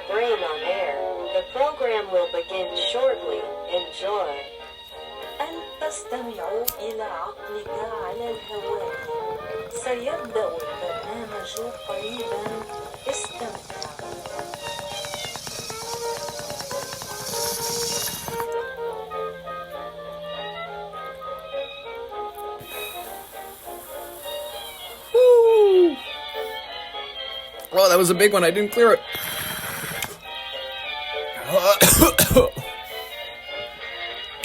brain on air. The program will begin shortly. Enjoy. أن تستمعوا إلى عقلك على الهواء. سيبدأ البرنامج قريبا. استمتع. Woo! Oh, that was a big one. I didn't clear it.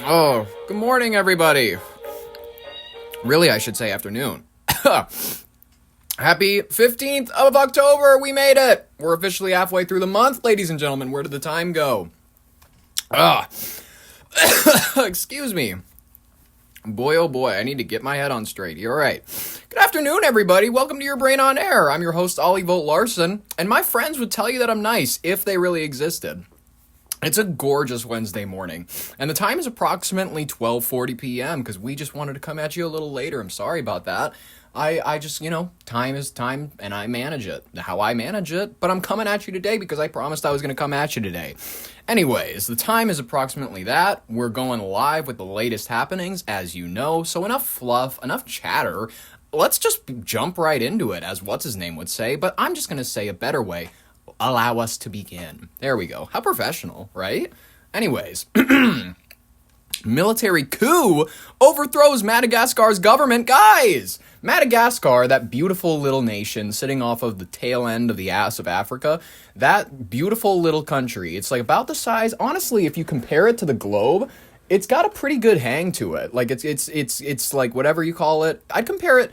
Oh, good morning, everybody. Really, I should say afternoon. Happy 15th of October. We made it. We're officially halfway through the month, ladies and gentlemen. Where did the time go? Excuse me. Boy, oh boy, I need to get my head on straight. You're right. Good afternoon, everybody. Welcome to Your Brain on Air. I'm your host, Ollie Volt Larson, and my friends would tell you that I'm nice if they really existed. It's a gorgeous Wednesday morning, and the time is approximately 12:40 p.m. because we just wanted to come at you a little later. I'm sorry about that. I just, time is time, and I manage it how I manage it, but I'm coming at you today because I promised I was going to come at you today. Anyways, the time is approximately that. We're going live with the latest happenings, as you know, so enough fluff, enough chatter. Let's just jump right into it, as what's-his-name would say, but I'm just going to say a better way. Allow us to begin. There we go. How professional, right? Anyways, military coup overthrows Madagascar's government. Guys, Madagascar, that beautiful little nation sitting off of the tail end of the ass of Africa, that beautiful little country, it's like about the size, honestly, if you compare it to the globe, it's got a pretty good hang to it. Like it's like whatever you call it. I'd compare it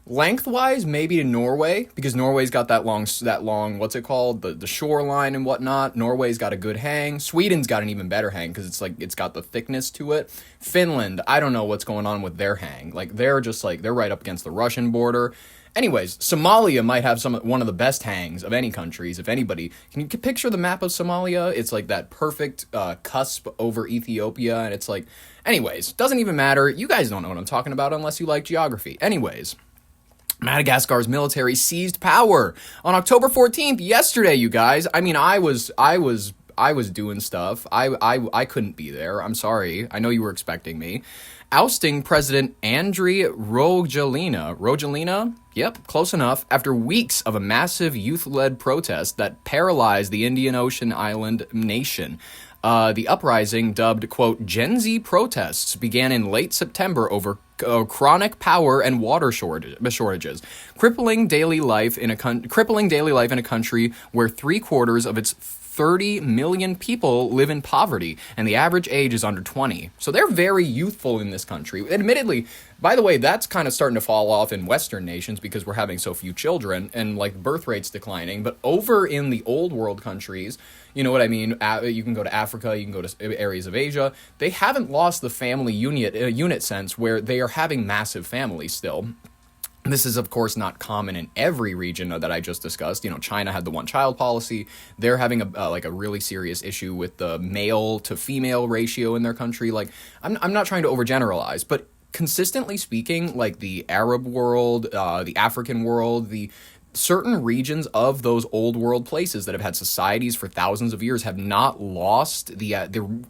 lengthwise maybe to Norway, because Norway's got that long, what's it called, the shoreline and whatnot. Norway's got a good hang. Sweden's got an even better hang because it's got the thickness to it. Finland, I don't know what's going on with their hang. Like they're right up against the Russian border. Anyways, Somalia might have one of the best hangs of any countries. If anybody, can you picture the map of Somalia? It's like that perfect cusp over Ethiopia, and it's like, anyways, doesn't even matter. You guys don't know what I'm talking about unless you like geography. Anyways, Madagascar's military seized power on October 14th, yesterday, you guys. I mean, I was doing stuff. I couldn't be there. I'm sorry. I know you were expecting me. Ousting President Andry Rajoelina, yep, close enough, after weeks of a massive youth-led protest that paralyzed the Indian Ocean island nation. The uprising, dubbed, quote, Gen Z protests, began in late September over chronic power and water shortages, crippling daily life in a country where 3/4 of its 30 million people live in poverty, and the average age is under 20. So they're very youthful in this country. Admittedly, by the way, that's kind of starting to fall off in Western nations because we're having so few children and like birth rates declining. But over in the old world countries, you know what I mean? You can go to Africa, you can go to areas of Asia. They haven't lost the family unit sense where they are having massive families still. This is, of course, not common in every region that I just discussed. China had the one-child policy. They're having a really serious issue with the male-to-female ratio in their country. Like, I'm not trying to overgeneralize, but consistently speaking, like the Arab world, the African world, the certain regions of those old world places that have had societies for thousands of years have not lost the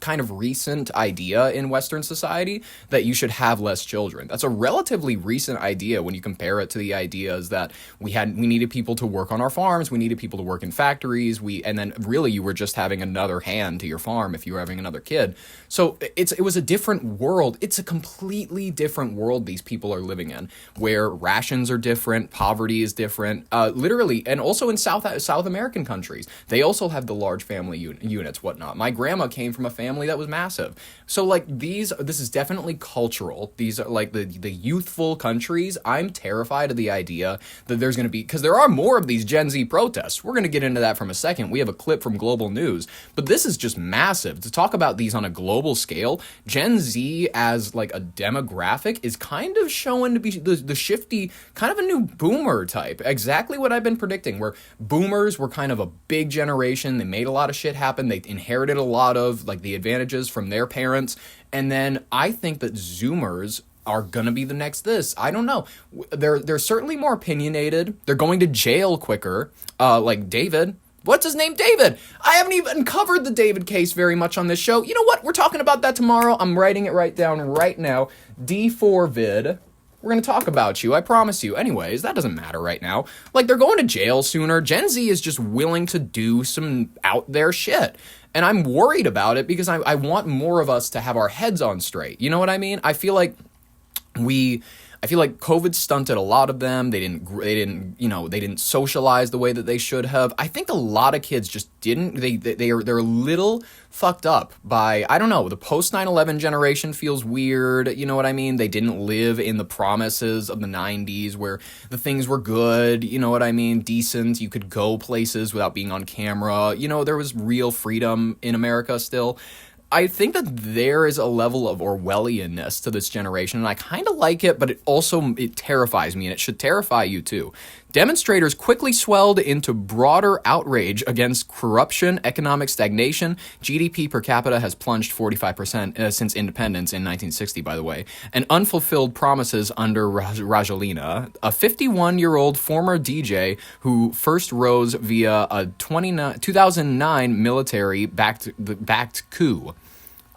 kind of recent idea in Western society that you should have less children. That's a relatively recent idea when you compare it to the ideas that we needed people to work on our farms, we needed people to work in factories, and then really you were just having another hand to your farm if you were having another kid. So it was a different world. It's a completely different world these people are living in, where rations are different, poverty is different. Literally, and also in South American countries, they also have the large family units, whatnot. My grandma came from a family that was massive. So, like, this is definitely cultural. These are, like, the youthful countries. I'm terrified of the idea that there's going to be, because there are more of these Gen Z protests. We're going to get into that from a second. We have a clip from Global News. But this is just massive. To talk about these on a global scale, Gen Z as, like, a demographic is kind of showing to be the shifty, kind of a new boomer type. Exactly what I've been predicting, where boomers were kind of a big generation. They made a lot of shit happen. They inherited a lot of, like, the advantages from their parents. And then I think that Zoomers are gonna be the next this. I don't know. They're certainly more opinionated. They're going to jail quicker. Like David, What's his name? David. I haven't even covered the David case very much on this show. You know what? We're talking about that tomorrow. I'm writing it right down right now. D4 vid. We're going to talk about you. I promise you. Anyways, that doesn't matter right now. Like, they're going to jail sooner. Gen Z is just willing to do some out there shit. And I'm worried about it because I want more of us to have our heads on straight. You know what I mean? I feel like COVID stunted a lot of them. They didn't socialize the way that they should have. I think a lot of kids just didn't. They're a little fucked up by, I don't know, the post 9/11 generation feels weird. You know what I mean? They didn't live in the promises of the 90s where the things were good. You know what I mean? Decent. You could go places without being on camera. You know, there was real freedom in America still. I think that there is a level of Orwellianness to this generation, and I kind of like it, but it terrifies me, and it should terrify you too. Demonstrators quickly swelled into broader outrage against corruption, economic stagnation. GDP per capita has plunged 45% since independence in 1960, by the way, and unfulfilled promises under Rajoelina, a 51-year-old former DJ who first rose via a 2009 military-backed coup.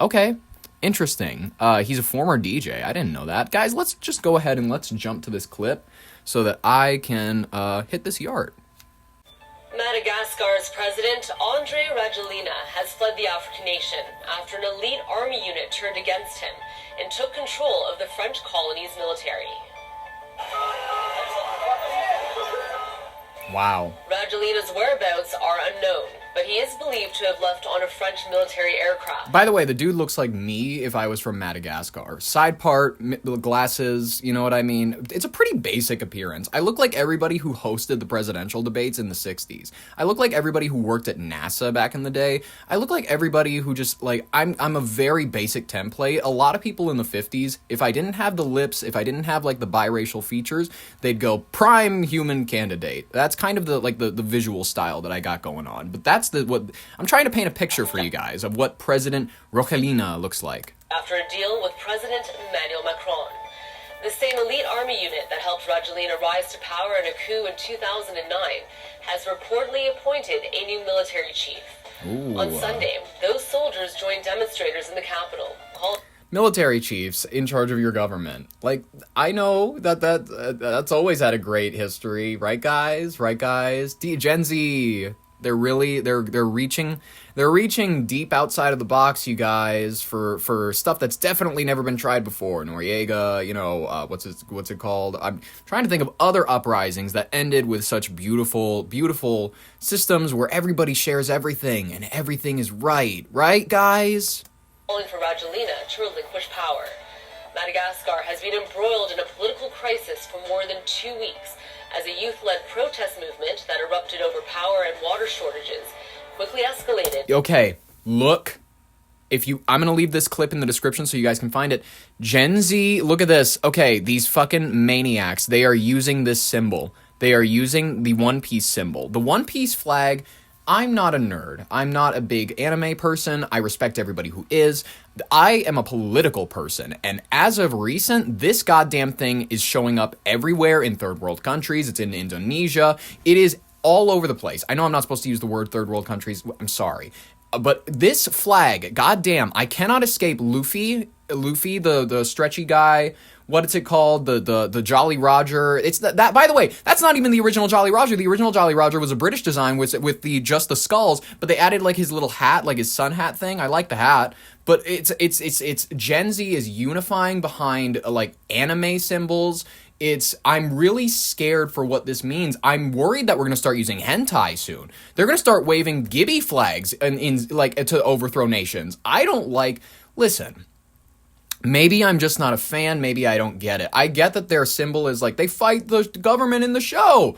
Okay, interesting. He's a former DJ. I didn't know that. Guys, let's just go ahead and let's jump to this clip so that I can hit this yard. Madagascar's president, André Rajoelina, has fled the African nation after an elite army unit turned against him and took control of the French colony's military. Wow. Rajoelina's whereabouts are unknown, but he is believed to have left on a French military aircraft. By the way, the dude looks like me if I was from Madagascar. Side part, glasses, you know what I mean? It's a pretty basic appearance. I look like everybody who hosted the presidential debates in the 60s. I look like everybody who worked at NASA back in the day. I look like everybody who just, like, I'm a very basic template. A lot of people in the 50s, if I didn't have the lips, if I didn't have, like, the biracial features, they'd go prime human candidate. That's kind of the visual style that I got going on. But that's what I'm trying to paint a picture for you guys of what President Rajoelina looks like. After a deal with President Emmanuel Macron, the same elite army unit that helped Rajoelina rise to power in a coup in 2009 has reportedly appointed a new military chief. Ooh. On Sunday, those soldiers joined demonstrators in the capital, called military chiefs in charge of your government. Like, I know that's always had a great history, right guys? Right guys? Gen Z, they're reaching deep outside of the box, you guys, for stuff that's definitely never been tried before. Noriega, you know, what's it called? I'm trying to think of other uprisings that ended with such beautiful systems where everybody shares everything and everything is right, guys? calling for Rajoelina to relinquish power. Madagascar has been embroiled in a political crisis for more than 2 weeks as a youth-led protest movement that erupted over power and water shortages quickly escalated. Okay, look. I'm going to leave this clip in the description so you guys can find it. Gen Z, look at this. Okay, these fucking maniacs, they are using this symbol. They are using the One Piece symbol. The One Piece flag, I'm not a nerd. I'm not a big anime person. I respect everybody who is. I am a political person, and as of recent, this goddamn thing is showing up everywhere in third world countries. It's in Indonesia. It is all over the place. I know I'm not supposed to use the word third world countries. I'm sorry. But this flag, goddamn, I cannot escape Luffy, the stretchy guy. What is it called? The Jolly Roger. It's that. By the way, that's not even the original Jolly Roger. The original Jolly Roger was a British design with just the skulls, but they added like his little hat, like his sun hat thing. I like the hat, but it's Gen Z is unifying behind like anime symbols. I'm really scared for what this means. I'm worried that we're going to start using hentai soon. They're going to start waving Gibby flags in like to overthrow nations. I don't like. Listen. Maybe I'm just not a fan. Maybe I don't get it. I get that their symbol is like they fight the government in the show.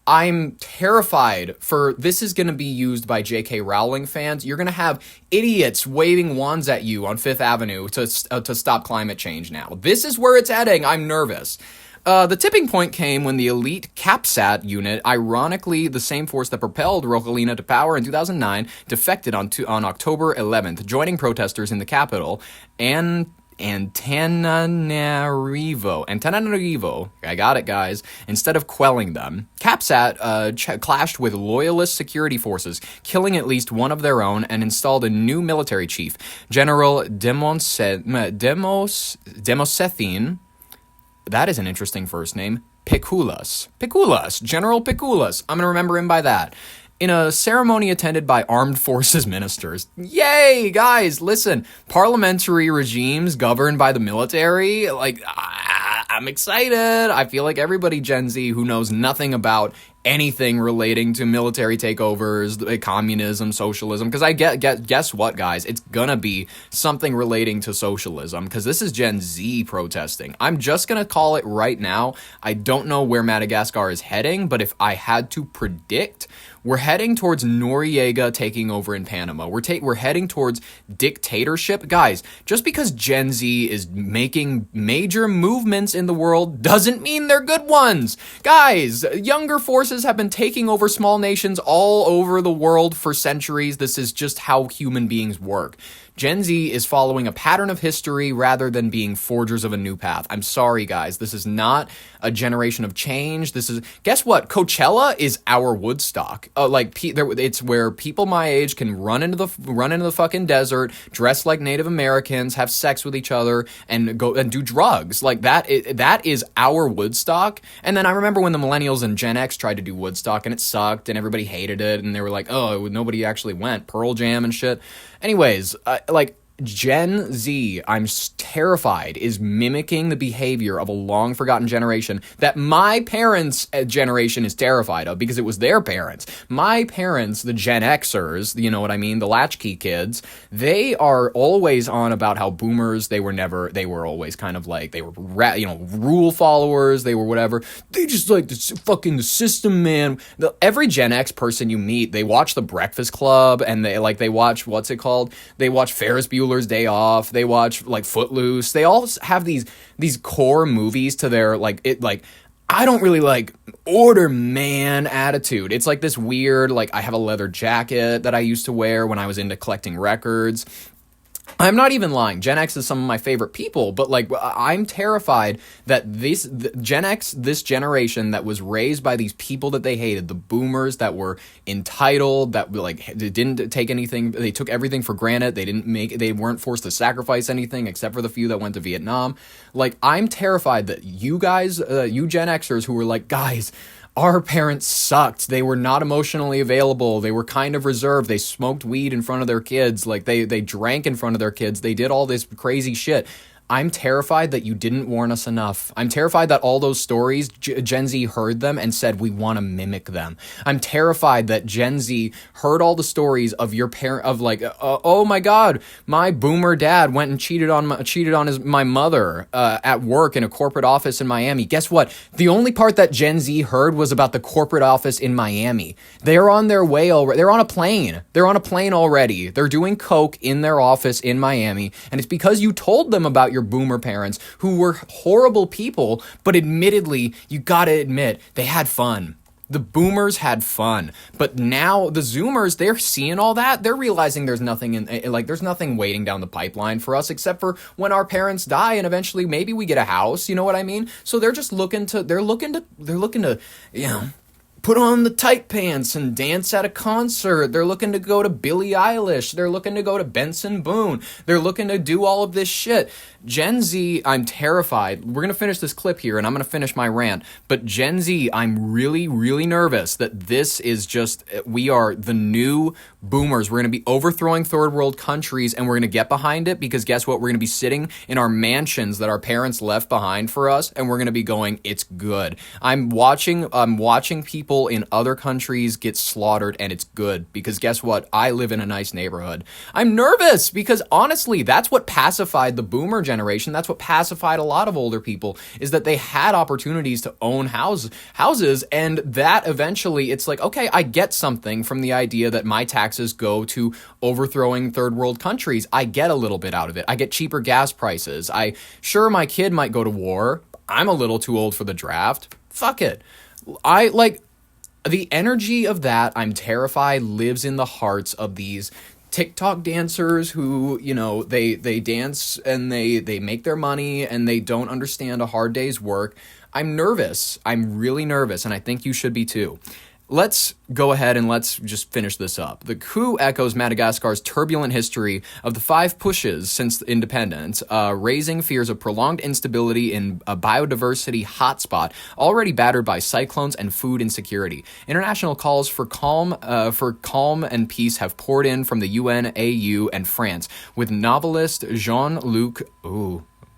I'm terrified for this is going to be used by J.K. Rowling fans. You're going to have idiots waving wands at you on Fifth Avenue to stop climate change now. This is where it's heading. I'm nervous. The tipping point came when the elite CAPSAT unit, ironically the same force that propelled Rajoelina to power in 2009, defected on October 11th, joining protesters in the capital and Antananarivo, I got it, guys, instead of quelling them. Capsat clashed with loyalist security forces, killing at least one of their own, and installed a new military chief, General Demosethene. That is an interesting first name. Pikulas. General Pikulas. I'm going to remember him by that. In a ceremony attended by armed forces ministers. Yay, guys, listen. Parliamentary regimes governed by the military, I'm excited. I feel like everybody Gen Z who knows nothing about anything relating to military takeovers, communism, socialism, because I guess what, guys? It's gonna be something relating to socialism, because this is Gen Z protesting. I'm just gonna call it right now. I don't know where Madagascar is heading, but if I had to predict, we're heading towards Noriega taking over in Panama. We're heading towards dictatorship. Guys, just because Gen Z is making major movements in the world doesn't mean they're good ones. Guys, younger forces have been taking over small nations all over the world for centuries. This is just how human beings work. Gen Z is following a pattern of history rather than being forgers of a new path. I'm sorry, guys. This is not a generation of change. Guess what? Coachella is our Woodstock. It's where people my age can run into the fucking desert, dress like Native Americans, have sex with each other, and go and do drugs. That is our Woodstock. And then I remember when the millennials and Gen X tried to do Woodstock and it sucked and everybody hated it and they were like, oh, nobody actually went. Pearl Jam and shit. Anyways, Gen Z, I'm terrified, is mimicking the behavior of a long-forgotten generation that my parents' generation is terrified of because it was their parents. My parents, the Gen Xers, you know what I mean, the latchkey kids, they are always on about how boomers, they were always kind of like, they were, rule followers, they were whatever. They just like the system, man. Every Gen X person you meet, they watch The Breakfast Club and they watch, what's it called? They watch Ferris Bueller's Day Off. They watch Footloose. They all have these core movies to their I don't really like order man attitude. It's like this weird I have a leather jacket that I used to wear when I was into collecting records. I'm not even lying. Gen X is some of my favorite people, but I'm terrified that Gen X, this generation that was raised by these people that they hated, the boomers that were entitled, that didn't take anything, they took everything for granted, they weren't forced to sacrifice anything except for the few that went to Vietnam. I'm terrified that you guys, you Gen Xers who were guys, our parents sucked. They were not emotionally available. They were kind of reserved. They smoked weed in front of their kids. They drank in front of their kids. They did all this crazy shit. I'm terrified that you didn't warn us enough. I'm terrified that all those stories, Gen Z heard them and said, we want to mimic them. I'm terrified that Gen Z heard all the stories of your parent, oh my God, my boomer dad went and cheated on my mother at work in a corporate office in Miami. Guess what? The only part that Gen Z heard was about the corporate office in Miami. They're on their way already. They're on a plane. They're on a plane already. They're doing coke in their office in Miami. And it's because you told them about your boomer parents who were horrible people, but admittedly, you gotta admit, they had fun. The boomers had fun, but now the Zoomers, they're seeing all that. They're realizing there's nothing there's nothing waiting down the pipeline for us except for when our parents die and eventually maybe we get a house. You know what I mean? So they're just looking to, put on the tight pants and dance at a concert. They're looking to go to Billie Eilish. They're looking to go to Benson Boone. They're looking to do all of this shit. Gen Z, I'm terrified. We're going to finish this clip here and I'm going to finish my rant. But Gen Z, I'm really, really nervous that this is we are the new boomers. We're going to be overthrowing third world countries and we're going to get behind it because guess what? We're going to be sitting in our mansions that our parents left behind for us and we're going to be going, it's good. I'm watching people in other countries get slaughtered and it's good because guess what? I live in a nice neighborhood. I'm nervous because honestly, that's what pacified the boomer generation. That's what pacified a lot of older people is that they had opportunities to own houses and that eventually it's okay, I get something from the idea that my taxes go to overthrowing third world countries. I get a little bit out of it. I get cheaper gas prices. Sure, my kid might go to war. I'm a little too old for the draft. Fuck it. The energy of that, I'm terrified, lives in the hearts of these TikTok dancers who, they dance and they make their money and they don't understand a hard day's work. I'm nervous. I'm really nervous, and I think you should be too. Let's go ahead and let's just finish this up. The coup echoes Madagascar's turbulent history of the 5 pushes since independence, raising fears of prolonged instability in a biodiversity hotspot already battered by cyclones and food insecurity. International calls for calm and peace have poured in from the UN, AU, and France, with novelist Jean-Luc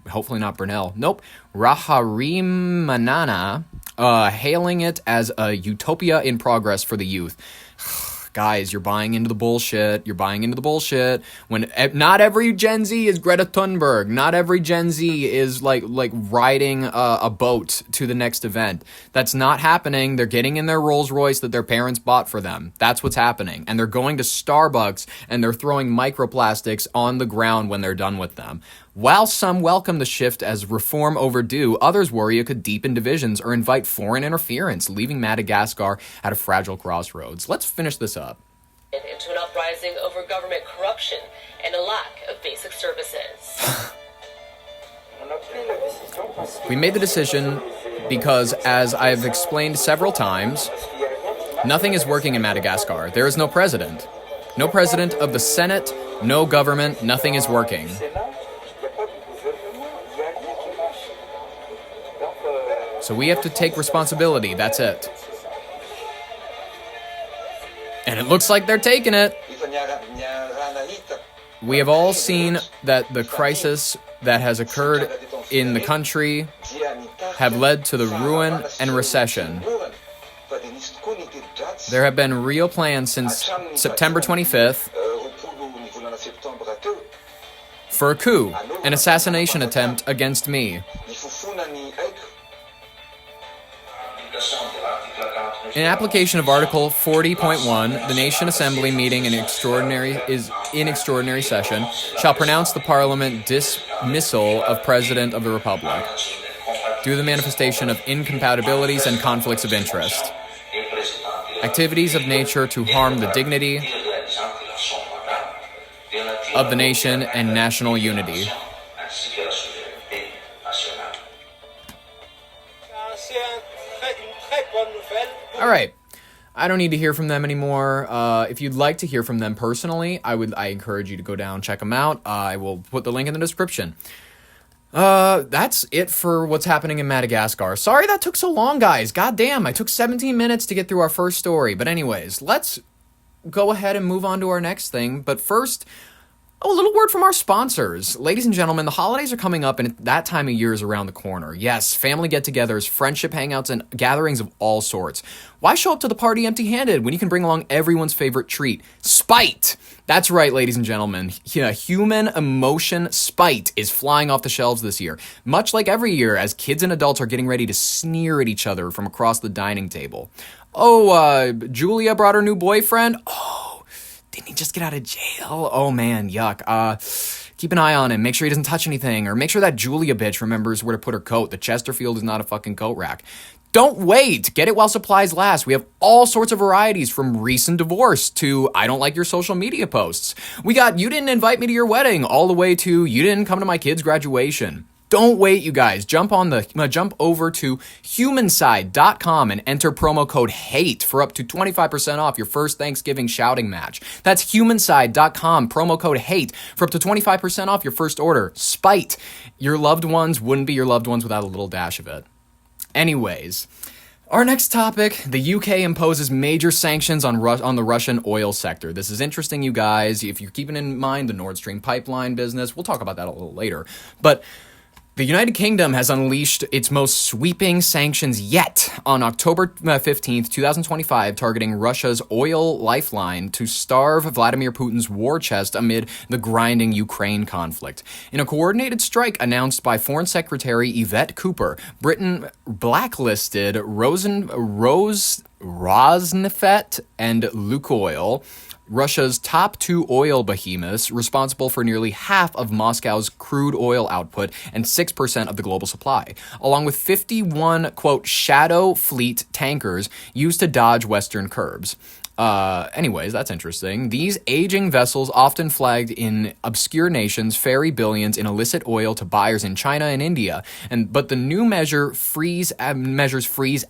hopefully not Brunel. Nope. Raharimanana hailing it as a utopia in progress for the youth. Guys, you're buying into the bullshit. You're buying into the bullshit. When not every Gen Z is Greta Thunberg. Not every Gen Z is like riding a boat to the next event. That's not happening. They're getting in their Rolls Royce that their parents bought for them. That's what's happening. And they're going to Starbucks and they're throwing microplastics on the ground when they're done with them. While some welcome the shift as reform overdue, others worry it could deepen divisions or invite foreign interference, leaving Madagascar at a fragile crossroads. Let's finish this up. Into an uprising over government corruption and a lack of basic services. We made the decision because, as I've explained several times, nothing is working in Madagascar. There is no president. No president of the Senate, no government, nothing is working. So we have to take responsibility, that's it. And it looks like they're taking it. We have all seen that the crisis that has occurred in the country have led to the ruin and recession. There have been real plans since September 25th for a coup, an assassination attempt against me. In application of Article 40.1, the Nation Assembly meeting in extraordinary session shall pronounce the Parliament dismissal of President of the Republic due to the manifestation of incompatibilities and conflicts of interest, activities of nature to harm the dignity of the nation and national unity. All right. I don't need to hear from them anymore. If you'd like to hear from them personally, I encourage you to go down, check them out. I will put the link in the description. That's it for what's happening in Madagascar. Sorry that took so long, guys. God damn, I took 17 minutes to get through our first story. But anyways, let's go ahead and move on to our next thing. But first, a little word from our sponsors. Ladies and gentlemen, the holidays are coming up and that time of year is around the corner. Yes, family get-togethers, friendship hangouts, and gatherings of all sorts. Why show up to the party empty-handed when you can bring along everyone's favorite treat? Spite! That's right, ladies and gentlemen. Human emotion spite is flying off the shelves this year. Much like every year, as kids and adults are getting ready to sneer at each other from across the dining table. Julia brought her new boyfriend? Didn't he just get out of jail? Oh man, yuck. Keep an eye on him. Make sure he doesn't touch anything. Or make sure that Julia bitch remembers where to put her coat. The Chesterfield is not a fucking coat rack. Don't wait. Get it while supplies last. We have all sorts of varieties from recent divorce to I don't like your social media posts. We got you didn't invite me to your wedding all the way to you didn't come to my kid's graduation. Don't wait, you guys. Jump over to humanside.com and enter promo code HATE for up to 25% off your first Thanksgiving shouting match. That's humanside.com, promo code HATE for up to 25% off your first order. Spite. Your loved ones wouldn't be your loved ones without a little dash of it. Anyways, our next topic, the UK imposes major sanctions on the Russian oil sector. This is interesting, you guys. If you're keeping in mind the Nord Stream pipeline business, we'll talk about that a little later. But the United Kingdom has unleashed its most sweeping sanctions yet on October 15th, 2025, targeting Russia's oil lifeline to starve Vladimir Putin's war chest amid the grinding Ukraine conflict. In a coordinated strike announced by Foreign Secretary Yvette Cooper, Britain blacklisted Rosneft and Lukoil, Russia's top two oil behemoths, responsible for nearly half of Moscow's crude oil output and 6% of the global supply, along with 51, quote, shadow fleet tankers used to dodge Western curbs. Anyways, that's interesting. These aging vessels, often flagged in obscure nations, ferry billions in illicit oil to buyers in China and India. But the new measures freeze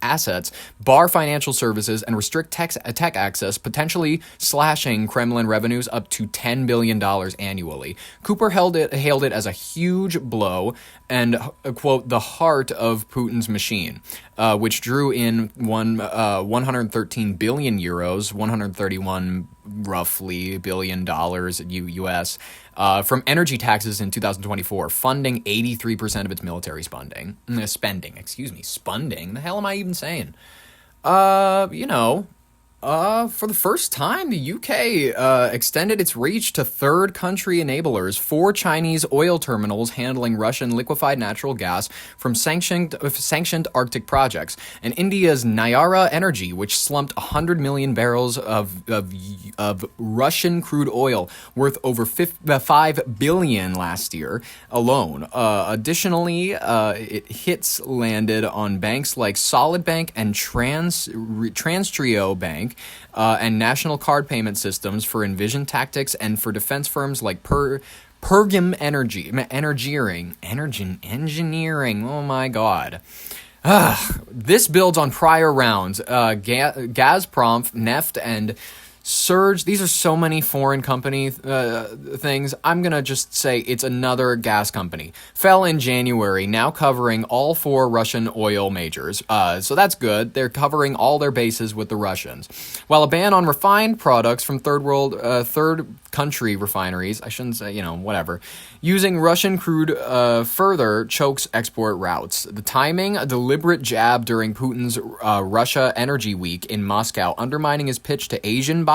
assets, bar financial services, and restrict tech access, potentially slashing Kremlin revenues up to $10 billion annually. Cooper hailed it as a huge blow and, quote, the heart of Putin's machine, which drew in 113 billion euros, 131 roughly billion dollars US, from energy taxes in 2024, funding 83% of its military spending. Spending? The hell am I even saying? For the first time, the UK extended its reach to third country enablers. 4 Chinese oil terminals handling Russian liquefied natural gas from sanctioned Arctic projects, and India's Nayara Energy, which slumped 100 million barrels of Russian crude oil worth over 5 billion last year alone. Additionally, hits landed on banks like Solid Bank and Transtrio Bank, and national card payment systems for Envision Tactics, and for defense firms like Pergam Engineering. Oh my god. This builds on prior rounds. Gazprom, Neft, and Surge. These are so many foreign company things. I'm going to just say it's another gas company. Fell in January, now covering all 4 Russian oil majors. So that's good. They're covering all their bases with the Russians. While a ban on refined products from third country refineries, I shouldn't say, whatever, using Russian crude further chokes export routes. The timing, a deliberate jab during Putin's Russia Energy Week in Moscow, undermining his pitch to Asian buyers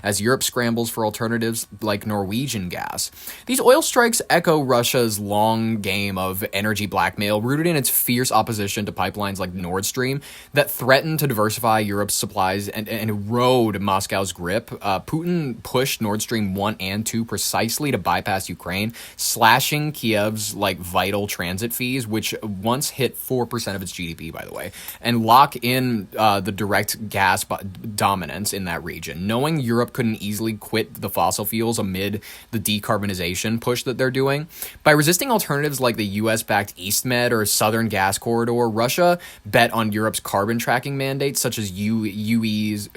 as Europe scrambles for alternatives like Norwegian gas. These oil strikes echo Russia's long game of energy blackmail, rooted in its fierce opposition to pipelines like Nord Stream that threaten to diversify Europe's supplies and erode Moscow's grip. Putin pushed Nord Stream 1 and 2 precisely to bypass Ukraine, slashing Kiev's vital transit fees, which once hit 4% of its GDP, by the way, and lock in the direct gas dominance in that region. Knowing Europe couldn't easily quit the fossil fuels amid the decarbonization push that they're doing, by resisting alternatives like the US-backed EastMed or Southern Gas Corridor, Russia bet on Europe's carbon tracking mandates, such as EU's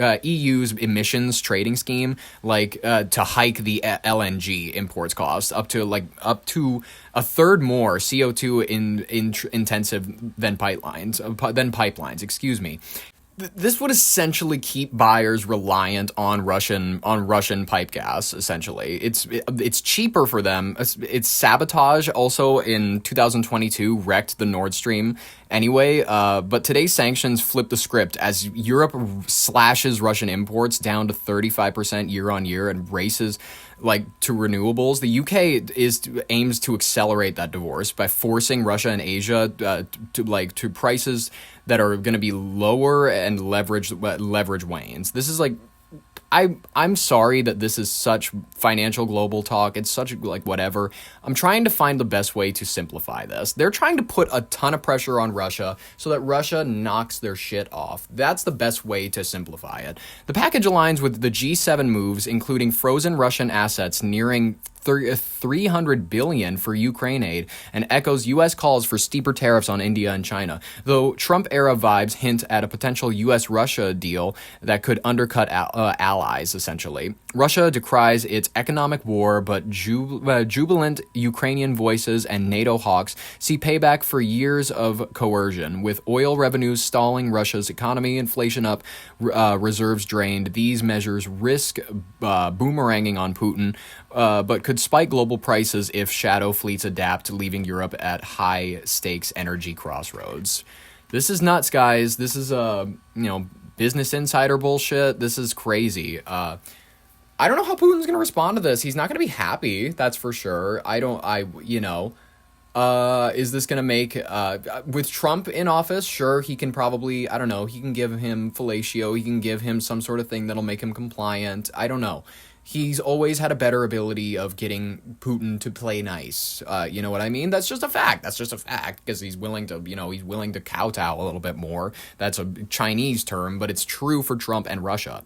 emissions trading scheme, to hike the LNG imports cost up to a third more CO2 intensive than pipelines. Excuse me. This would essentially keep buyers reliant on Russian pipe gas. Essentially, it's cheaper for them. Its sabotage also in 2022 wrecked the Nord Stream anyway. But today's sanctions flip the script as Europe slashes Russian imports down to 35% year on year and races to renewables. The UK aims to accelerate that divorce by forcing Russia and Asia to prices that are going to be lower and leverage wanes. This is I'm sorry that this is such financial global talk. It's such whatever. I'm trying to find the best way to simplify this. They're trying to put a ton of pressure on Russia so that Russia knocks their shit off. That's the best way to simplify it. The package aligns with the G7 moves, including frozen Russian assets nearing $300 billion for Ukraine aid, and echoes U.S. calls for steeper tariffs on India and China, though Trump-era vibes hint at a potential U.S.-Russia deal that could undercut allies, essentially. Russia decries its economic war, but jubilant Ukrainian voices and NATO hawks see payback for years of coercion. With oil revenues stalling Russia's economy, inflation up, reserves drained, these measures risk boomeranging on Putin, but could spike global prices if shadow fleets adapt, leaving Europe at high-stakes energy crossroads. This is nuts, guys. This is, Business Insider bullshit. This is crazy. I don't know how Putin's going to respond to this. He's not going to be happy, that's for sure. Is this going to make, with Trump in office, sure, he can probably, he can give him fellatio, he can give him some sort of thing that'll make him compliant. I don't know. he's always had a better ability of getting Putin to play nice. You know what I mean? That's just a fact. That's just a fact, because he's willing to, he's willing to kowtow a little bit more. That's a Chinese term, but it's true for Trump and Russia.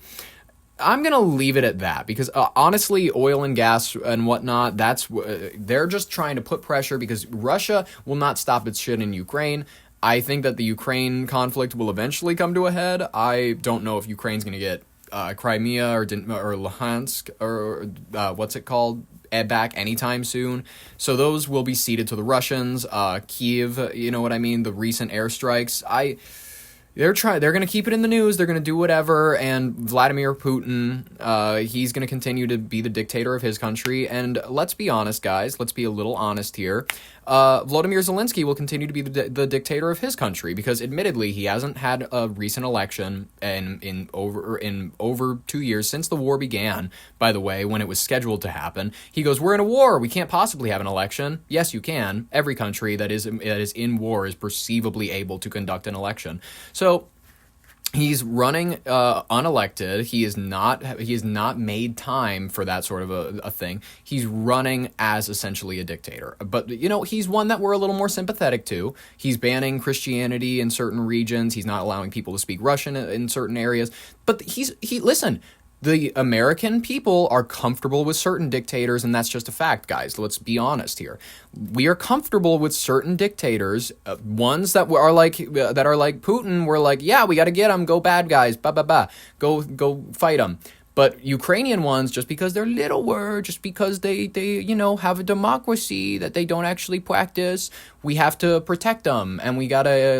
I'm going to leave it at that, because honestly, oil and gas and whatnot, they're just trying to put pressure, because Russia will not stop its shit in Ukraine. I think that the Ukraine conflict will eventually come to a head. I don't know if Ukraine's going to get Crimea or Luhansk or what's it called back anytime soon. So those will be ceded to the Russians. Kiev, you know what I mean? The recent airstrikes. They're going to keep it in the news. They're going to do whatever. And Vladimir Putin, he's going to continue to be the dictator of his country. And let's be honest, guys. Let's be a little honest here. Volodymyr Zelensky will continue to be the dictator of his country, because admittedly he hasn't had a recent election in over 2 years since the war began. By the way, when it was scheduled to happen, he goes, "We're in a war. We can't possibly have an election." Yes, you can. Every country that is in war is perceivably able to conduct an election. So he's running unelected. He has not made time for that sort of a thing. He's running as essentially a dictator. But, he's one that we're a little more sympathetic to. He's banning Christianity in certain regions. He's not allowing people to speak Russian in certain areas. But listen, the American people are comfortable with certain dictators, and that's just a fact, guys. Let's be honest here. We are comfortable with certain dictators, ones that are like Putin. We're like, yeah, we got to get them. Go bad guys, go fight them. But Ukrainian ones, just because they're littler, just because they have a democracy that they don't actually practice, we have to protect them, and we gotta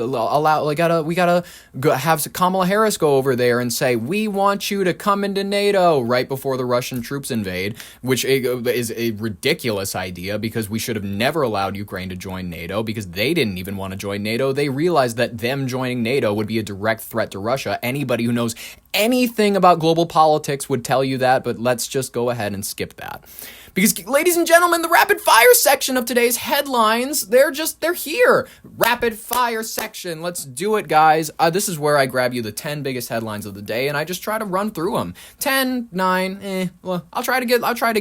have Kamala Harris go over there and say, "We want you to come into NATO," right before the Russian troops invade, which is a ridiculous idea, because we should have never allowed Ukraine to join NATO, because they didn't even want to join NATO. They realized that them joining NATO would be a direct threat to Russia. Anybody who knows anything about global politics would tell you that, but let's just go ahead and skip that. Because, ladies and gentlemen, the rapid fire section of today's headlines, they're here. Rapid fire section. Let's do it, guys. This is where I grab you the 10 biggest headlines of the day, and I just try to run through them. 10, 9, well, I'll try to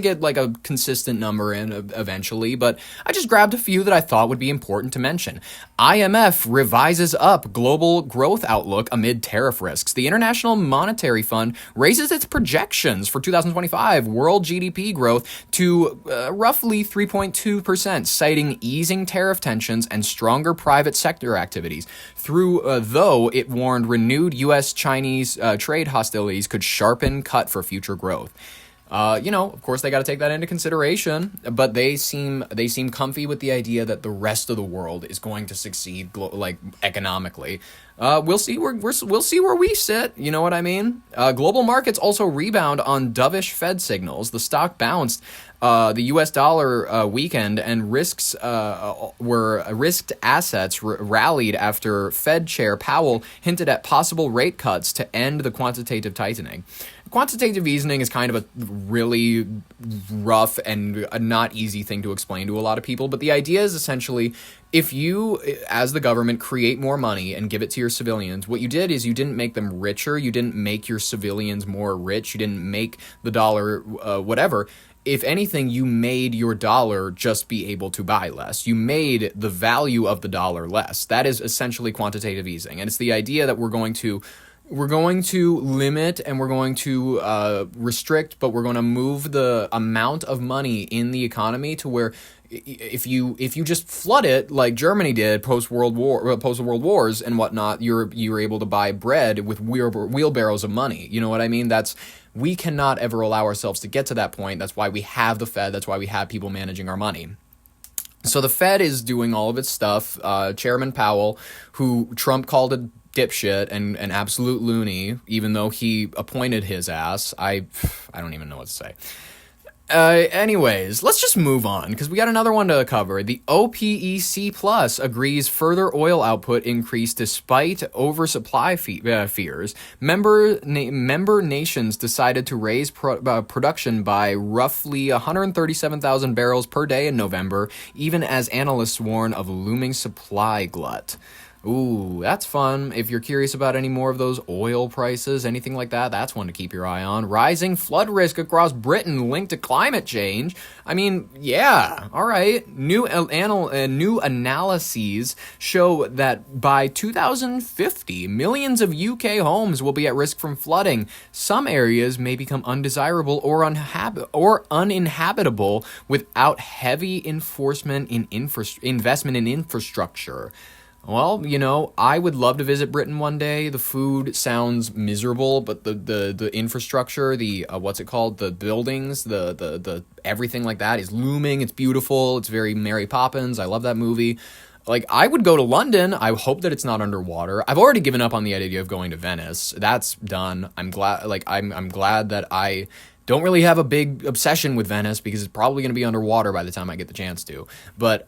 get like a consistent number in eventually, but I just grabbed a few that I thought would be important to mention. IMF revises up global growth outlook amid tariff risks. The International Monetary Fund raises its projections for 2025 world GDP growth to roughly 3.2%, citing easing tariff tensions and stronger private sector activities. Though it warned renewed U.S.-Chinese trade hostilities could sharpen cut for future growth. Of course, they got to take that into consideration, but they seem comfy with the idea that the rest of the world is going to succeed, economically. We'll see where we sit. You know what I mean? Global markets also rebound on dovish Fed signals. The stock bounced. The U.S. dollar weakened, and risked assets rallied after Fed Chair Powell hinted at possible rate cuts to end the quantitative tightening. Quantitative easing is kind of a really rough and a not easy thing to explain to a lot of people, but the idea is essentially, if you, as the government, create more money and give it to your civilians, what you did is you didn't make them richer, you didn't make your civilians more rich, you didn't make the dollar whatever. If anything, you made your dollar just be able to buy less. You made the value of the dollar less. That is essentially quantitative easing, and it's the idea that we're going to limit and we're going to restrict, but we're going to move the amount of money in the economy to where if you just flood it like Germany did post World Wars and whatnot, you're able to buy bread with wheelbarrows of money. You know what I mean? We cannot ever allow ourselves to get to that point. That's why we have the Fed. That's why we have people managing our money. So the Fed is doing all of its stuff. Chairman Powell, who Trump called a dipshit and an absolute loony, even though he appointed his ass. I don't even know what to say. Anyways, let's just move on, because we got another one to cover. The OPEC Plus agrees further oil output increase despite oversupply fears. Member nations decided to raise production by roughly 137,000 barrels per day in November, even as analysts warn of looming supply glut. Ooh, that's fun. If you're curious about any more of those oil prices, anything like that, that's one to keep your eye on. Rising flood risk across Britain linked to climate change. I mean, yeah, all right. New analyses show that by 2050, millions of UK homes will be at risk from flooding. Some areas may become undesirable or uninhabitable without heavy enforcement in investment in infrastructure. Well, I would love to visit Britain one day. The food sounds miserable, but the infrastructure, what's it called? The buildings, the everything like that is looming. It's beautiful. It's very Mary Poppins. I love that movie. Like, I would go to London. I hope that it's not underwater. I've already given up on the idea of going to Venice. That's done. I'm glad, I'm glad that I don't really have a big obsession with Venice because it's probably going to be underwater by the time I get the chance to. But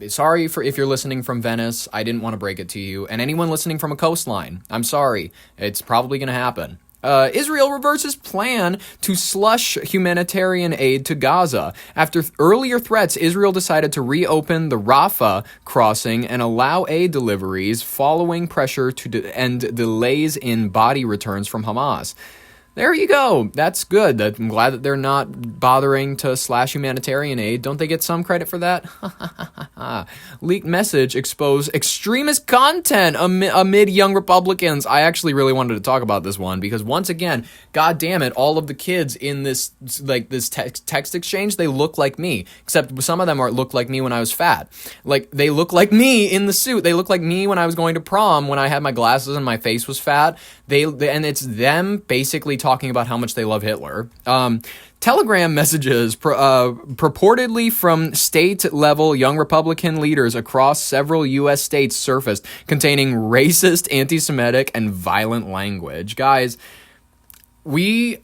sorry for if you're listening from Venice. I didn't want to break it to you. And anyone listening from a coastline, I'm sorry. It's probably going to happen. Israel reverses plan to slush humanitarian aid to Gaza. After earlier threats, Israel decided to reopen the Rafah crossing and allow aid deliveries following pressure to end delays in body returns from Hamas. There you go. That's good. I'm glad that they're not bothering to slash humanitarian aid. Don't they get some credit for that? Leaked message exposed extremist content amid young Republicans. I actually really wanted to talk about this one because once again, god damn it, all of the kids in this text exchange, they look like me. Except some of them look like me when I was fat. Like, they look like me in the suit. They look like me when I was going to prom when I had my glasses and my face was fat. And it's them basically talking about how much they love Hitler. Telegram messages purportedly from state-level young Republican leaders across several U.S. states surfaced, containing racist, anti-Semitic, and violent language. Guys, I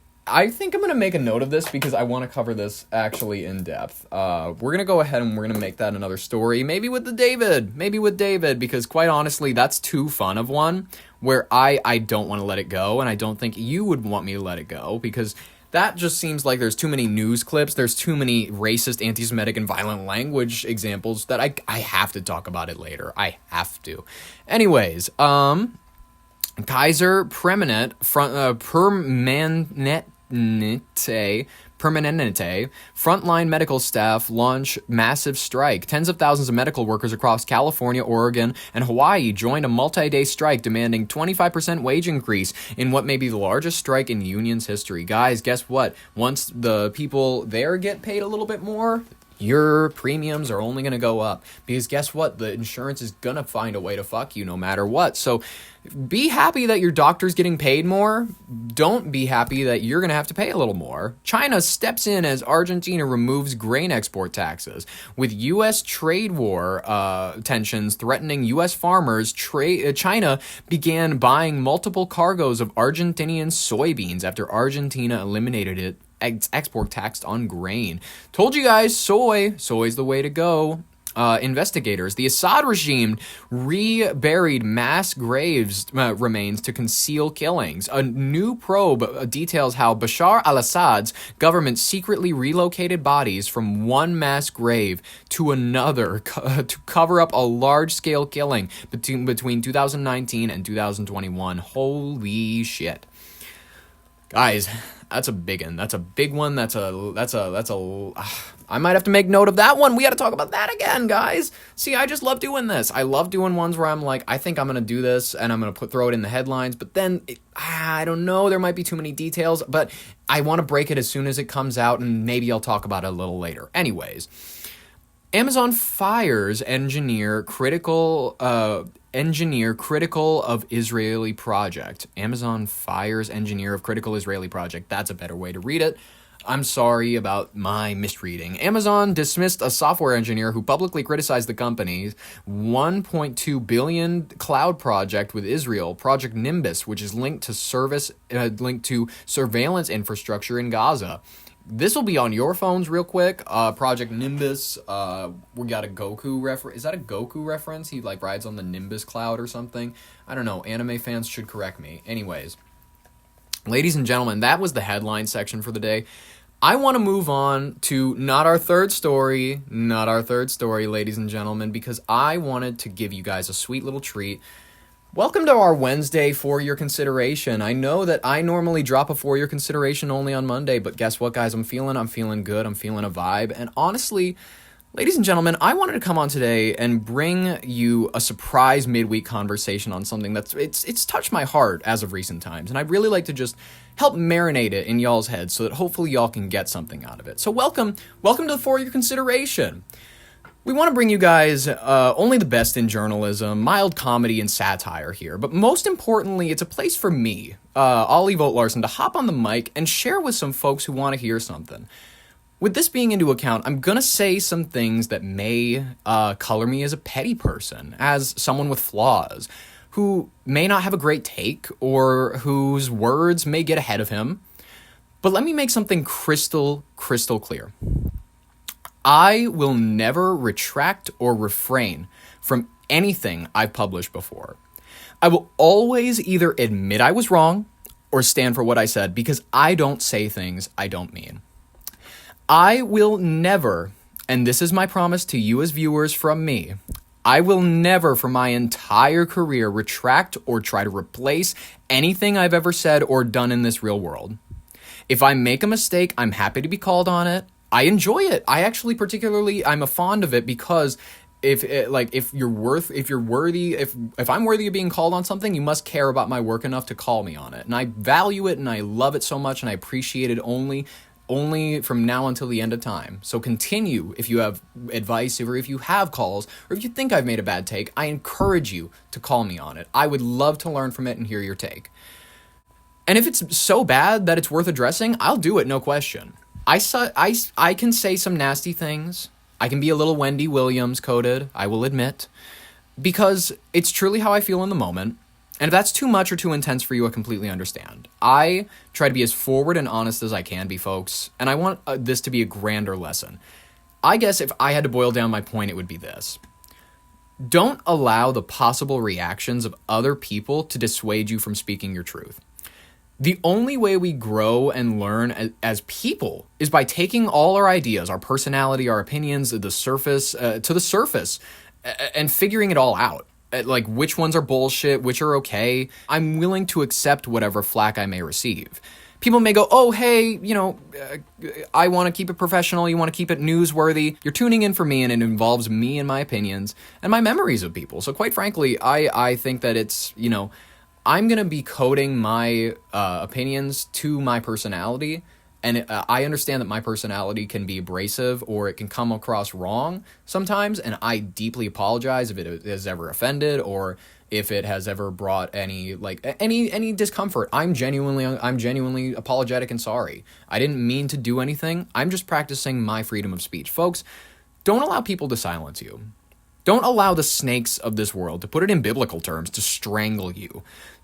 think I'm going to make a note of this because I want to cover this actually in depth. We're going to go ahead and we're going to make that another story, maybe with David, because quite honestly, that's too fun of one where I don't want to let it go, and I don't think you would want me to let it go because that just seems like there's too many news clips, there's too many racist, anti-Semitic, and violent language examples that I have to talk about it later. I have to. Anyways, Kaiser Permanente, frontline medical staff launch massive strike. Tens of thousands of medical workers across California, Oregon, and Hawaii joined a multi-day strike demanding 25% wage increase in what may be the largest strike in union's history. Guys, guess what? Once the people there get paid a little bit more, your premiums are only going to go up because guess what? The insurance is going to find a way to fuck you no matter what. So be happy that your doctor's getting paid more. Don't be happy that you're going to have to pay a little more. China steps in as Argentina removes grain export taxes. With U.S. trade war tensions threatening U.S. farmers, China began buying multiple cargoes of Argentinian soybeans after Argentina eliminated it. Export tax on grain. Told you guys, soy's the way to go. Investigators, the Assad regime reburied mass graves remains to conceal killings. A new probe details how Bashar al-Assad's government secretly relocated bodies from one mass grave to another to cover up a large-scale killing between 2019 and 2021. Holy shit. Guys, that's a big one. That's a big one. I might have to make note of that one. We got to talk about that again, guys. See, I just love doing this. I love doing ones where I'm like, I think I'm going to do this and I'm going to throw it in the headlines, but then I don't know. There might be too many details, but I want to break it as soon as it comes out and maybe I'll talk about it a little later. Anyways, Amazon fires engineer critical of Israeli project. Amazon fires engineer of critical Israeli project. That's a better way to read it. I'm sorry about my misreading. Amazon dismissed a software engineer who publicly criticized the company's $1.2 billion cloud project with Israel, Project Nimbus, which is linked to surveillance infrastructure in Gaza. This will be on your phones real quick. Project Nimbus. We got a Goku reference. Is that a Goku reference? He rides on the Nimbus cloud or something. I don't know. Anime fans should correct me. Anyways, ladies and gentlemen, that was the headline section for the day. I want to move on to not our third story, ladies and gentlemen, because I wanted to give you guys a sweet little treat. Welcome to our Wednesday For Your Consideration. I know that I normally drop a For Your Consideration only on Monday, but guess what, guys? I'm feeling good. I'm feeling a vibe. And honestly, ladies and gentlemen, I wanted to come on today and bring you a surprise midweek conversation on something that's it's touched my heart as of recent times. And I'd really like to just help marinate it in y'all's heads so that hopefully y'all can get something out of it. So welcome to For Your Consideration. We want to bring you guys only the best in journalism, mild comedy and satire here, but most importantly, it's a place for me, Ollie Vogt Larson, to hop on the mic and share with some folks who want to hear something. With this being into account, I'm going to say some things that may color me as a petty person, as someone with flaws, who may not have a great take, or whose words may get ahead of him. But let me make something crystal clear. I will never retract or refrain from anything I've published before. I will always either admit I was wrong or stand for what I said, because I don't say things I don't mean. I will never, and this is my promise to you as viewers from me, I will never for my entire career retract or try to replace anything I've ever said or done in this real world. If I make a mistake, I'm happy to be called on it. I enjoy it. I actually I'm a fond of it, because if I'm worthy of being called on something, you must care about my work enough to call me on it. And I value it and I love it so much, and I appreciate it only from now until the end of time. So continue if you have advice, or if you have calls, or if you think I've made a bad take, I encourage you to call me on it. I would love to learn from it and hear your take. And if it's so bad that it's worth addressing, I'll do it, no question. I can say some nasty things. I can be a little Wendy Williams coded, I will admit, because it's truly how I feel in the moment. And if that's too much or too intense for you, I completely understand. I try to be as forward and honest as I can be, folks, and I want this to be a grander lesson. I guess if I had to boil down my point, it would be this. Don't allow the possible reactions of other people to dissuade you from speaking your truth. The only way we grow and learn as people is by taking all our ideas, our personality, our opinions, to the surface, and figuring it all out. Like, which ones are bullshit, which are okay. I'm willing to accept whatever flack I may receive. People may go, oh, hey, I want to keep it professional, you want to keep it newsworthy. You're tuning in for me, and it involves me and my opinions and my memories of people. So quite frankly, I think that it's, I'm going to be coding my opinions to my personality, and I understand that my personality can be abrasive, or it can come across wrong sometimes, and I deeply apologize if it has ever offended, or if it has ever brought any discomfort. I'm genuinely apologetic and sorry. I didn't mean to do anything. I'm just practicing my freedom of speech. Folks, don't allow people to silence you. Don't allow the snakes of this world, to put it in biblical terms, to strangle you.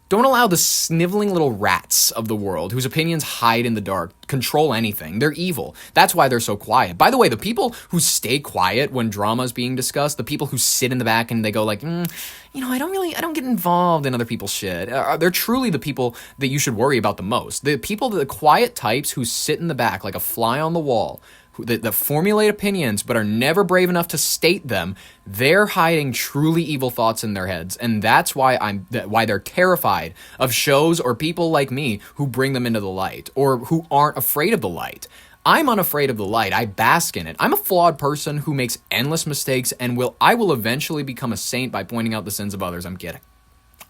Don't allow the sniveling little rats of the world, whose opinions hide in the dark, control anything. They're evil. That's why they're so quiet. By the way, the people who stay quiet when drama is being discussed, the people who sit in the back and they go like, I don't get involved in other people's shit. They're truly the people that you should worry about the most. The quiet types who sit in the back like a fly on the wall, that formulate opinions but are never brave enough to state them, they're hiding truly evil thoughts in their heads, and that's why they're terrified of shows or people like me who bring them into the light, or who aren't afraid of the light. I'm unafraid of the light. I bask in it. I'm a flawed person who makes endless mistakes, and I will eventually become a saint by pointing out the sins of others. I'm kidding.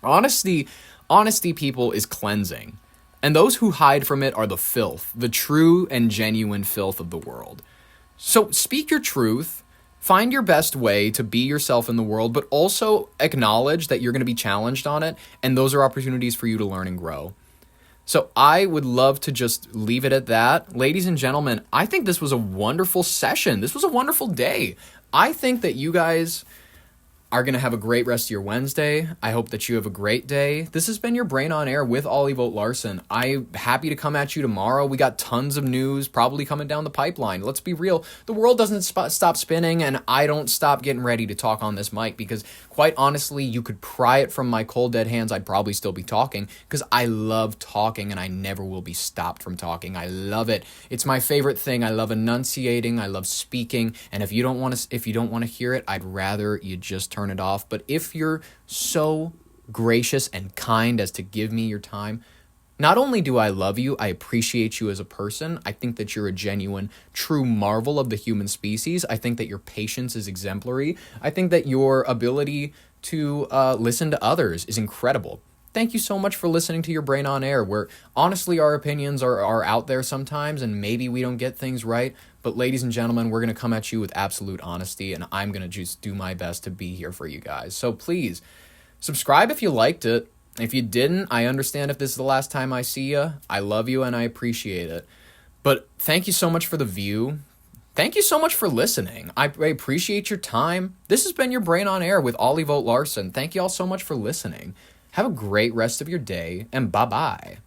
Honesty, people, is cleansing. And those who hide from it are the filth, the true and genuine filth of the world. So speak your truth, find your best way to be yourself in the world, but also acknowledge that you're going to be challenged on it, and those are opportunities for you to learn and grow. So I would love to just leave it at that. Ladies and gentlemen, I think this was a wonderful session. This was a wonderful day. I think that you guys are going to have a great rest of your Wednesday. I hope that you have a great day. This has been your Brain on Air with Ollie Vogt Larson. I'm happy to come at you tomorrow. We got tons of news probably coming down the pipeline. Let's be real. The world doesn't stop spinning, and I don't stop getting ready to talk on this mic because, quite honestly, you could pry it from my cold, dead hands. I'd probably still be talking because I love talking, and I never will be stopped from talking. I love it. It's my favorite thing. I love enunciating. I love speaking. And if you don't want to hear it, I'd rather you just turn it off. But if you're so gracious and kind as to give me your time, not only do I love you, I appreciate you as a person. I think that you're a genuine, true marvel of the human species. I think that your patience is exemplary. I think that your ability to listen to others is incredible. Thank you so much for listening to Your Brain on Air, where honestly our opinions are out there sometimes and maybe we don't get things right. But ladies and gentlemen, we're going to come at you with absolute honesty, and I'm going to just do my best to be here for you guys. So please, subscribe if you liked it. If you didn't, I understand if this is the last time I see you. I love you and I appreciate it. But thank you so much for the view. Thank you so much for listening. I appreciate your time. This has been Your Brain on Air with Ollie Vogt Larson. Thank you all so much for listening. Have a great rest of your day, and bye-bye.